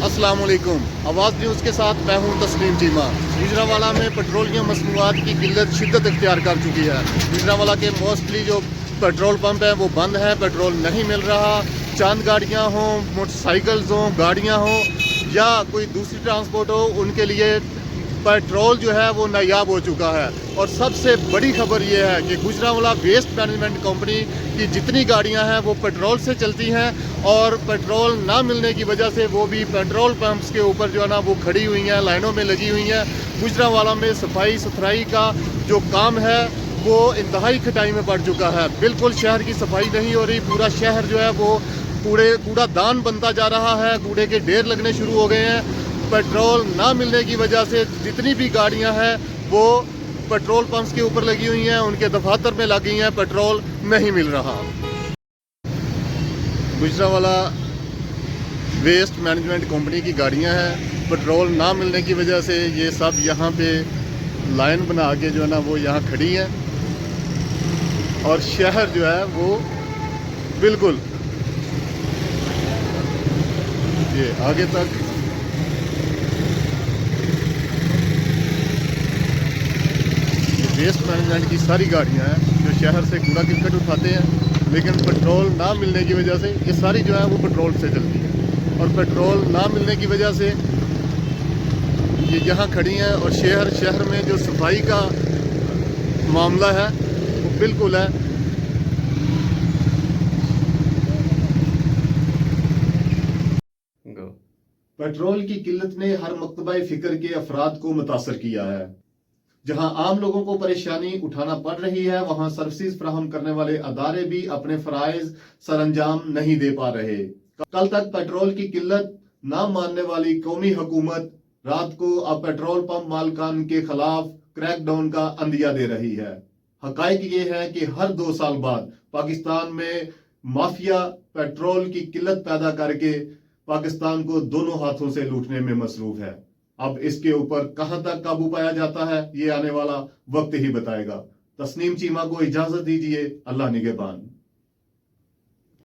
अस्सलाम वालेकुम। आवाज़ न्यूज़ के साथ मैं हूं तस्लीम चीमा। गुजरांवाला में पेट्रोलियम मसनूआत की किल्लत शिद्दत इख्तियार कर चुकी है। गुजरांवाला के मोस्टली जो पेट्रोल पंप हैं वो बंद हैं, पेट्रोल नहीं मिल रहा। चंद गाड़ियां हों, मोटरसाइकिल्स हों, गाड़ियां हों या कोई दूसरी ट्रांसपोर्ट हो, उनके लिए पेट्रोल जो है वो नायाब हो चुका है। और सबसे बड़ी खबर ये है कि गुजरांवाला वेस्ट मैनेजमेंट कंपनी की जितनी गाड़ियां हैं वो पेट्रोल से चलती हैं, और पेट्रोल ना मिलने की वजह से वो भी पेट्रोल पंप्स के ऊपर जो है ना वो खड़ी हुई हैं, लाइनों में लगी हुई हैं। गुजरांवाला में सफाई सुथराई का जो काम है वो इंतहाई खटाई में पड़ चुका है। बिल्कुल शहर की सफाई नहीं हो रही, पूरा शहर जो है वो कूड़ादान बनता जा रहा है, कूड़े के ढेर लगने शुरू हो गए हैं। पेट्रोल ना मिलने की वजह से जितनी भी गाड़ियां हैं वो पेट्रोल पंप्स के ऊपर लगी हुई हैं, उनके दफातर में लगी हैं, पेट्रोल नहीं मिल रहा। गुजरांवाला वेस्ट मैनेजमेंट कंपनी की गाड़ियां हैं, पेट्रोल ना मिलने की वजह से ये सब यहाँ पे लाइन बना के जो है ना वो यहाँ खड़ी हैं, और शहर जो है वो बिल्कुल ये आगे तक वेस्ट मैनेजमेंट की सारी गाड़ियां हैं जो शहर से कूड़ा करकट उठाते हैं, लेकिन पेट्रोल ना मिलने की वजह से ये सारी जो है वो पेट्रोल से चलती है। और पेट्रोल ना मिलने की वजह से ये यहाँ खड़ी हैं, और शहर में जो सफाई का मामला है वो बिल्कुल है। पेट्रोल की किल्लत ने हर मकतबा फ़िक्र के अफराद को मुतासर किया है। जहां आम लोगों को परेशानी उठाना पड़ रही है, वहां सर्विसेज फराहम करने वाले अदारे भी अपने फराइज सरअंजाम नहीं दे पा रहे। कल तक पेट्रोल की किल्लत ना मानने वाली कौमी हुकूमत रात को अब पेट्रोल पंप मालिकान के खिलाफ क्रैकडाउन का अंदिया दे रही है। हकाइक ये है कि हर 2 साल बाद पाकिस्तान में माफिया पेट्रोल की किल्लत पैदा करके पाकिस्तान को दोनों हाथों से लूटने में मसरूफ है। अब इसके ऊपर कहां तक काबू पाया जाता है ये आने वाला वक्त ही बताएगा। तस्नीम चीमा को इजाजत दीजिए। अल्लाह निगहबान।